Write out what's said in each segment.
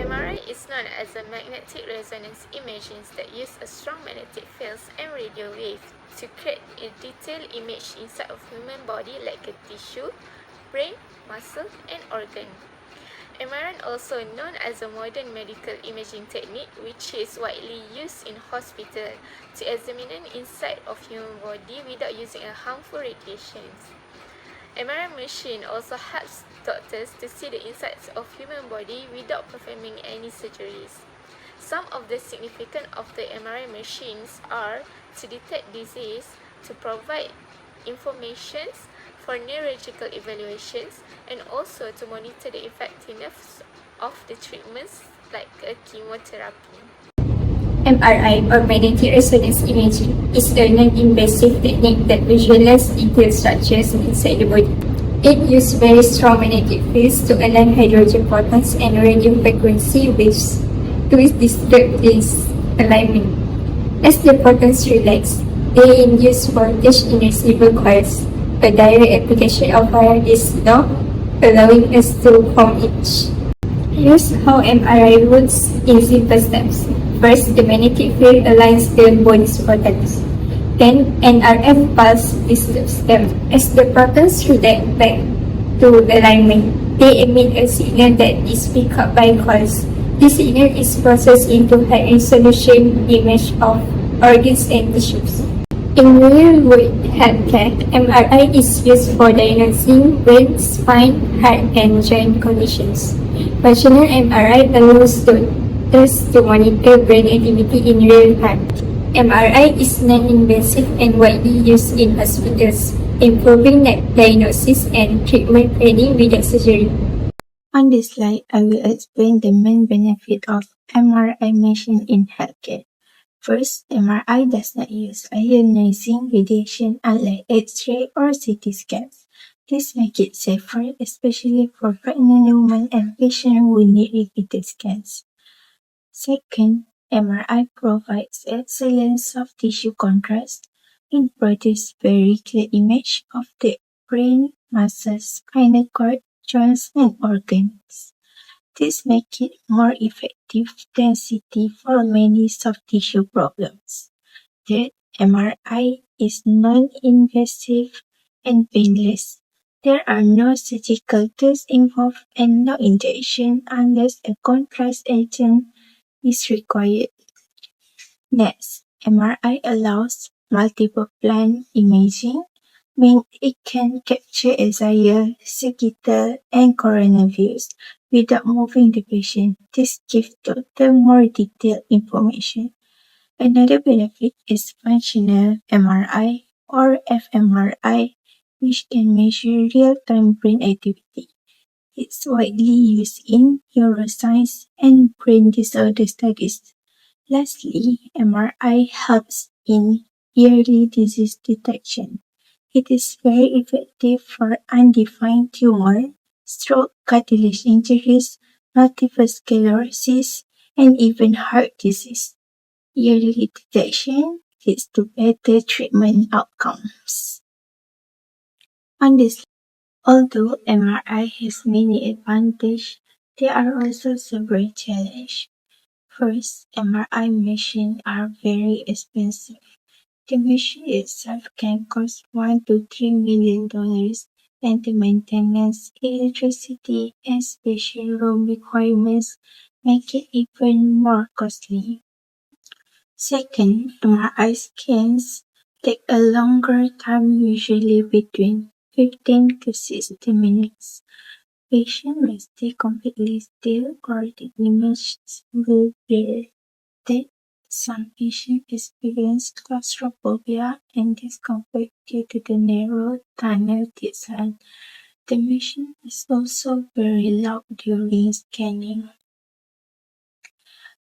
MRI is known as a magnetic resonance imaging that uses a strong magnetic field and radio wave to create a detailed image inside of human body like a tissue, brain, muscle, and organ. MRI is also known as a modern medical imaging technique which is widely used in hospital to examine inside of human body without using a harmful radiations. MRI machine also helps doctors to see the insides of human body without performing any surgeries. Some of the significance of the MRI machines are to detect disease, to provide information for neurological evaluations, and also to monitor the effectiveness of the treatments like a chemotherapy. MRI or magnetic resonance imaging is a non-invasive technique that visualizes detailed structures inside the body. It uses very strong magnetic fields to align hydrogen protons and radio frequency waves to disrupt this alignment. As the protons relax, they induce voltage in receiver coils. A direct application of wire is law, allowing us to form each. Here's how MRI works in simple steps. First, the magnetic field aligns the body's protons. Then, an RF pulse disturbs them. As the protons react back to alignment, they emit a signal that is picked up by coils. This signal is processed into high-resolution image of organs and tissues. In real-world healthcare, MRI is used for diagnosing brain, spine, heart, and joint conditions. Functional MRI allows doctors to monitor brain activity in real time. MRI is non-invasive and widely used in hospitals, improving diagnosis and treatment planning without surgery. On this slide, I will explain the main benefit of MRI machine in healthcare. First, MRI does not use ionizing radiation unlike X-ray or CT scans. This makes it safer, especially for pregnant women and patients who need repeated scans. Second, MRI provides excellent soft tissue contrast and produces very clear image of the brain, muscles, spinal cord, joints, and organs. This makes it more effective than CT for many soft tissue problems. Third, MRI is non-invasive and painless. There are no surgical tools involved and no injection unless a contrast agent is required. Next, MRI allows multiple plan imaging, meaning it can capture axial, sagittal, and coronal views without moving the patient. This gives doctor more detailed information. Another benefit is functional MRI or fMRI, which can measure real-time brain activity. It's widely used in neuroscience and brain disorder studies. Lastly, MRI helps in early disease detection. It is very effective for undefined tumor, stroke, cartilage injuries, multiple sclerosis, and even heart disease. Early detection leads to better treatment outcomes. On this, although MRI has many advantages, there are also several challenges. First, MRI machines are very expensive. The machine itself can cost $1 to $3 million, and the maintenance, electricity, and special room requirements make it even more costly. Second, MRI scans take a longer time, usually between 15 to 60 minutes. Patient must stay completely still or the image will be dead Some patients experience claustrophobia and discomfort due to the narrow tunnel design. The machine is also very loud during scanning.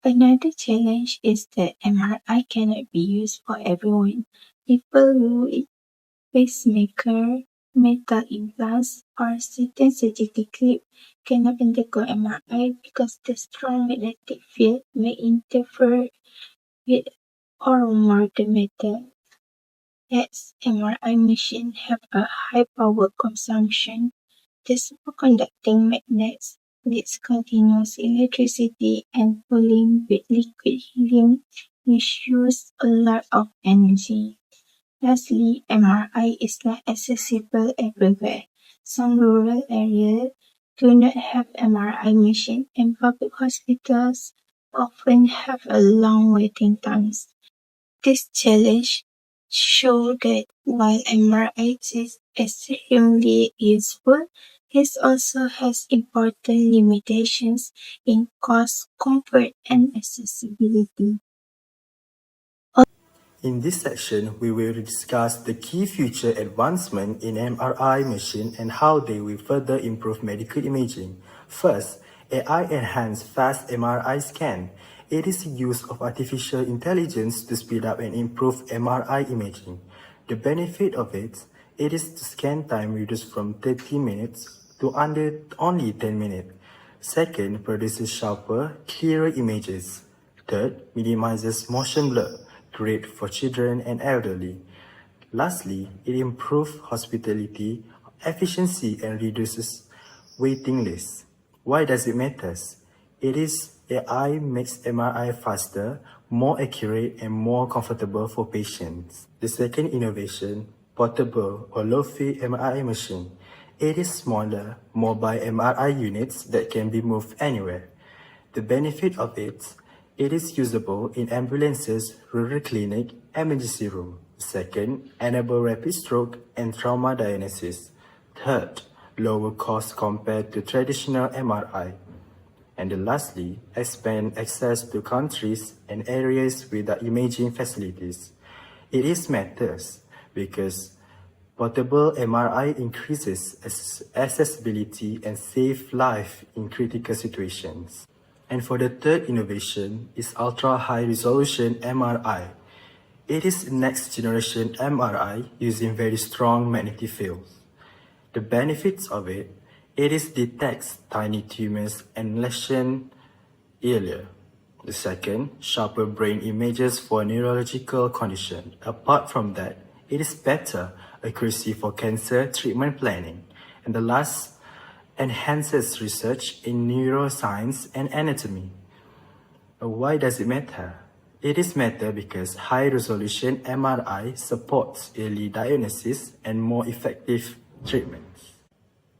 Another challenge is that MRI cannot be used for everyone. People with pacemaker, metal implants, or certain surgical clip cannot undergo MRI because the strong magnetic field may interfere with or more the metal. As MRI machines have a high power consumption, the superconducting magnets needs continuous electricity and cooling with liquid helium, which use a lot of energy. Lastly, MRI is not accessible everywhere. Some rural areas do not have MRI machine, and public hospitals often have a long waiting times. This challenge show that while MRI is extremely useful, it also has important limitations in cost, comfort, and accessibility. In this section, we will discuss the key future advancement in MRI machine and how they will further improve medical imaging. First, AI-enhanced fast MRI scan. It is the use of artificial intelligence to speed up and improve MRI imaging. The benefit of it is the scan time reduced from 30 minutes to under only 10 minutes. Second, produces sharper, clearer images. Third, minimizes motion blur, great for children and elderly. Lastly, it improves hospitality efficiency and reduces waiting lists. Why does it matter? It is AI makes MRI faster, more accurate, and more comfortable for patients. The second innovation, portable or low-fee MRI machine. It is smaller, mobile MRI units that can be moved anywhere. The benefit of it is usable in ambulances, rural clinic, emergency room. Second, enable rapid stroke and trauma diagnosis. Third, lower cost compared to traditional MRI. And lastly, expand access to countries and areas without imaging facilities. It is matters because portable MRI increases accessibility and saves life in critical situations. And for the third innovation is ultra-high resolution MRI. It is next generation MRI using very strong magnetic fields. The benefits of it is detects tiny tumors and lesions earlier. The second, sharper brain images for neurological condition. Apart from that, it is better accuracy for cancer treatment planning. And the last, enhances research in neuroscience and anatomy. Why does it matter? It is matter because high-resolution MRI supports early diagnosis and more effective treatments.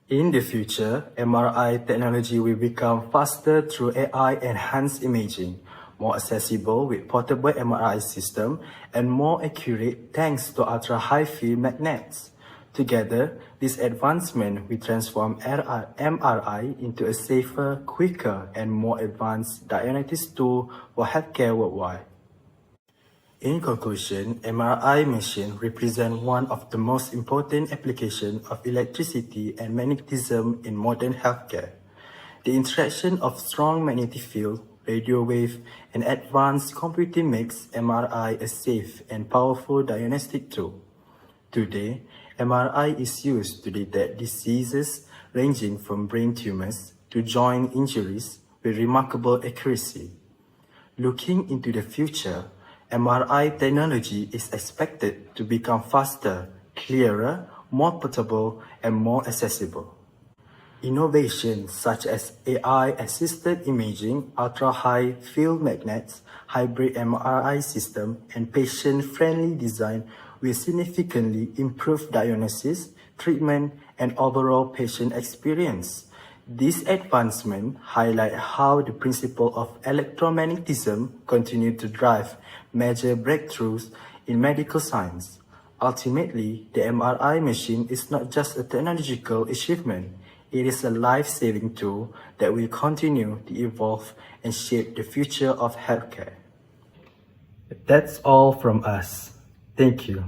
In the future, MRI technology will become faster through AI-enhanced imaging, more accessible with portable MRI system, and more accurate thanks to ultra-high field magnets. Together, this advancement will transform MRI into a safer, quicker, and more advanced diagnosis tool for healthcare worldwide. In conclusion, MRI machine represent one of the most important applications of electricity and magnetism in modern healthcare. The interaction of strong magnetic field, radio wave, and advanced computing makes MRI a safe and powerful diagnostic tool. Today, MRI is used to detect diseases ranging from brain tumors to joint injuries with remarkable accuracy. Looking into the future, MRI technology is expected to become faster, clearer, more portable, and more accessible. Innovations such as AI-assisted imaging, ultra-high field magnets, hybrid MRI system, and patient-friendly design will significantly improve diagnosis, treatment, and overall patient experience. These advancements highlight how the principle of electromagnetism continue to drive major breakthroughs in medical science. Ultimately, the MRI machine is not just a technological achievement, it is a life-saving tool that will continue to evolve and shape the future of healthcare. That's all from us. Thank you.